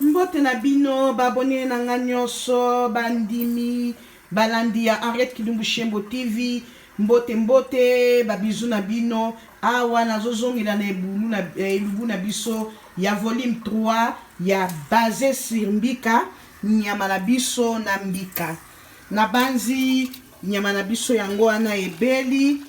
Mbote na bino, babone na nga nyonso, bandimi, balandi ya Henriette Kidumbu Shembo TV, mbote, babizu na bino, awa nazozongela na elubu na biso, ya volume 3, ya basé sur mbika, nyama na biso na mbika. Na banzi, nyama na biso yango wana ebeli,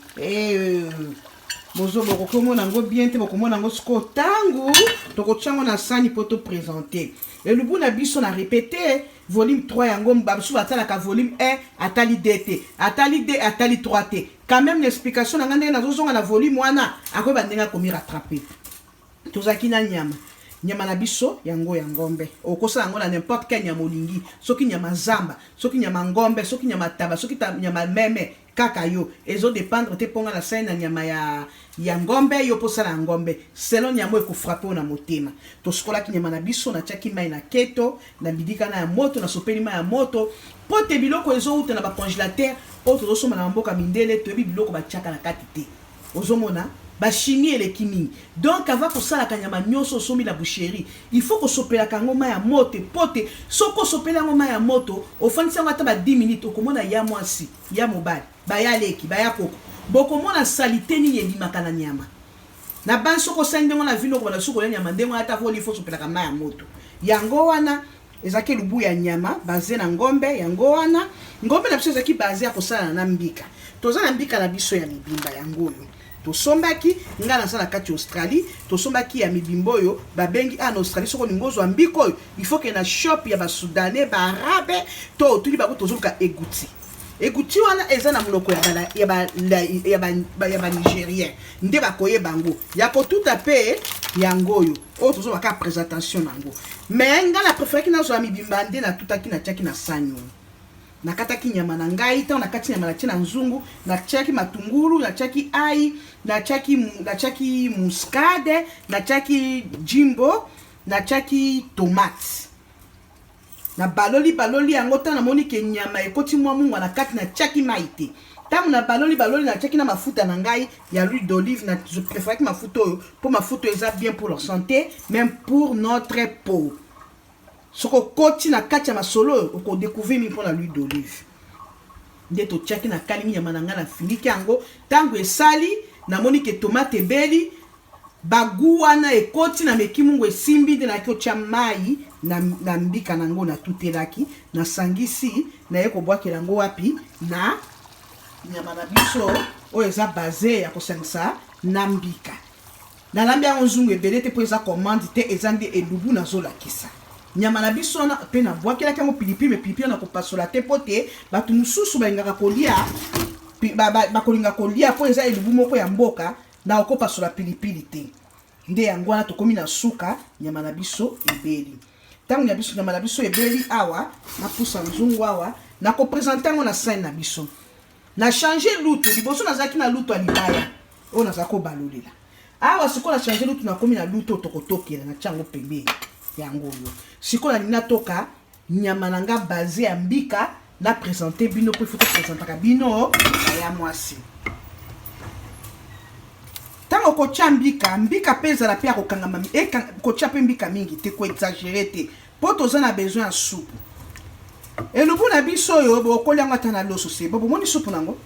bozo bokomo nango bien te bokomo nango siko tangu toko tsango na sani poto présenter et le na biso na répéter volume 3 yango babusu batala ka volume 1 atali DT atali D atali 3T quand même l'explication na ngande na zozonga na volume wana akoy bandenga komi rattraper tozaki na nyama na biso yango ya ngombe okosa yango na n'importe quel nyama olingi soki nyama zamba soki nyama ngombe soki nyama taba soki nyama meme kaka yo ezo dépendre te ponga na sai na nyama ya ngombe yo posa na ngombe selon nyama eko frapper na motema to skola ki nyama na biso na chaki mai na keto na bidika na ya moto na sopeli mai ya moto pote biloko ezo uta na ba congélateur o to soma na mboka mindele to biloko ba chaka na kati te ozomona ba chimie le kimi donc ava ko sala kanyama nyonso somi la boucherie il faut ko sopela kango mai ya moto pote soko sopela ngo mai ya moto ofanisa ngata ba 10 minutes okomona ya mwasi ya mobali baya leki baya koko bokomona salité ni yelimaka na nyama na banso ko sende ngona vino ko na suko ya nyama ndengo ata ko il faut sopela ka mai ya moto yango wana ezaki lubu ya nyama basé na ngombe yango wana ngombe na biso ezaki basé ya kosala na mbika toza na mbika na biso ya mibimba yango yo tosombaki nga na sala kati Australie tosombaki ya mibimbo yo babengi en Australie soko ningozo ambiko yo il faut que na shop ya ba Soudanais ba Arabe to tuli ba ko tozoka eguti wana eza na muloko ya ba Nigérien nde ba koye bango ya ko tout à paix yango yo o tozo ka présentation nango mais nga na préféré ki na zo mibimba nde na tutaki na chaki na sanyo na kataki nyama na ngai ta na kati nyama na tina nzungu na chaki matungulu na chaki ai na chaki muscade na chaki jimbo na chaki tomate na baloli yango ta na moni ke nyama ekoti mwa mungu na kati na chaki maite tamu na baloli na chaki na mafuta na ngai ya l'huile d'olive na je préfère que mafuta pour mafuta eza bien pour leur santé même pour notre peau. Soko koti na kati ya masolo oko découvrir mi pour la l'huile d'olive. Nde to tchaki na kalimi ya mananga na finiki yango tango esali na moni ke tomate ebeli bagu wana ekoti na mekimungu esimbi de na kio tia mai na mbika nango na tutelaki na sangisi na yeko bwakela yango wapi na nyama na biso o eza basé ya kosangisa na mbika na lambi yango nzungu ebele te po eza commande te eza nde elubu na zola kisa nyama na biso na pe na bwakela kango pilipili me pilipili na kopasola te pote batu mususu balingaka kolia bakolinga kolia po eza elubu moko ya mboka na okopasola pilipili te nde yango wana tokomi na suka nyama na biso ebeli tango ya biso nyama na biso ebeli awa na pusa nzungu awa na ko présenter ngo na scène na biso na changer lutu liboso nazaki na lutu alibaya o nazako balolela awa siko na changer lutu na komi na lutu tokotokela na chango pembeni yango yo siko na nina toka nyama nanga basé ya mbika na présenter bino po photo présenter ka bino ya mwasi tango ko mbika pesa la pia ko kangama ko chape mbika mingi te ko exagérer te po toza na besoin ya soupe et le bon biso yo bo ko lianga tana loso se bo moni soupe nango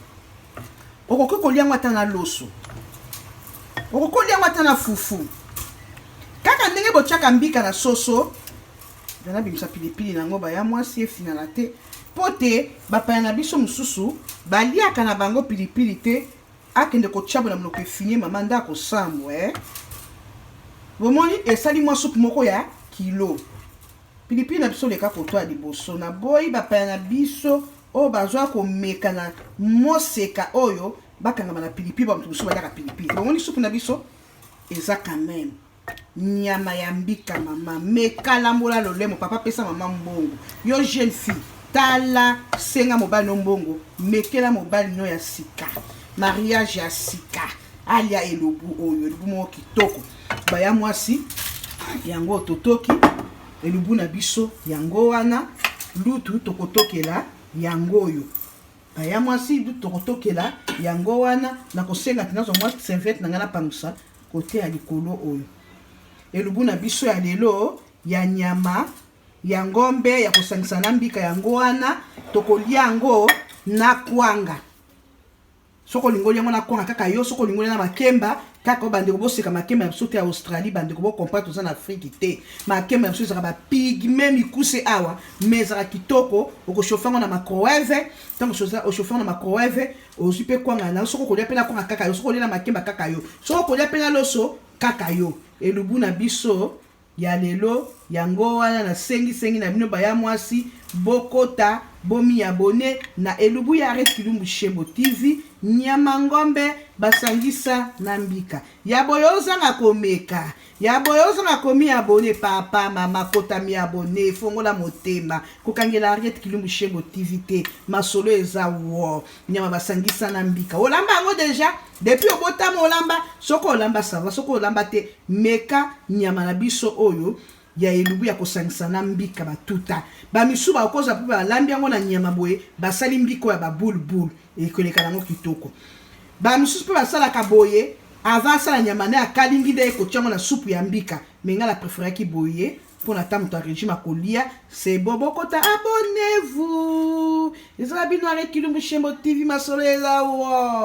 oko ko lianga tana loso oko ko lianga tana fufu kaka ndenge bo chaka mbika na soso dana bimisa pilipili nango ba ya mwasi e finala te pote bapaya na biso mususu baliaka na bango pilipili te akende ko tchabo na mnoko fini mama ndako samwe bomoni esali mwa soupe moko ya kilo pilipili na biso leka kotoa liboso na boyi bapaya na biso o bazwa ko meka na moseka oyo bakanga na pilipili ba mtuso balaka pilipili bomoni soupe na biso eza quand même nyama ya mbika mama mekala mbola lolemo papa pesa mama mbongo yo jeune fille tala senga mobali no mbongo mekela mobali no ya sika mariage ya sika alia elubu oyo elubu mo kitoko baya mwasi yango totoki elubu na biso yango wana lutu tokotokela yango oyo baya mwasi lutu tokotokela yango wana na kosenga tinazo mwa serviette na ngana pangusa kote ya likolo oyo elubu na biso ya lelo ya nyama ya ngombe ya kosangisa na mbika yango wana tokolia yango na kwanga. Soko lingoli yango na kwanga kaka yo, soko lingoli na makemba kaka bandeko boseka makemba ya sote ya Australie bandeko bo comprendre ça na Afrique te. Makemba ya sote za ba pigme mikuse awa mezara kitoko okoshofango na microwave, tango oshofango na microwave ozipe kwanga na soko kolia pena kwanga kaka yo, soko kolia na makemba kaka yo, soko kolia pena loso kaka yo. Elubu na biso ya lelo yango wana na sengi na bino baya mwasi bokota bomi abone na elubu ya Arrête Kilumbu Shembo TV. Nyama ngombe basangisa na mbika ya boyoza nga komeka ya boyoza nga komi abone papa mama kota mi abone fongola motema kokangela Arrête Kilumbu Shembo TV te masolo eza wo nyama basangisa na mbika olamba ngo deja depuis obotama olamba soko olamba sava soko olamba te meka nyama na biso oyo ya elubu ya kosangisa na mbika batuta bamisuba okoza pe balambi yango na nyama boye basali mbiko ya babulbul ekoleka nango kitoko bamisusu pe basalaka boye avant sala nyama na akalingi de ekotiango na supu ya mbika menga la préféraki boye pour na tamu to régime akolia c'est bobo kota abonnez-vous ezala bino Arrête Kilumbu Shembo TV masolo eza wo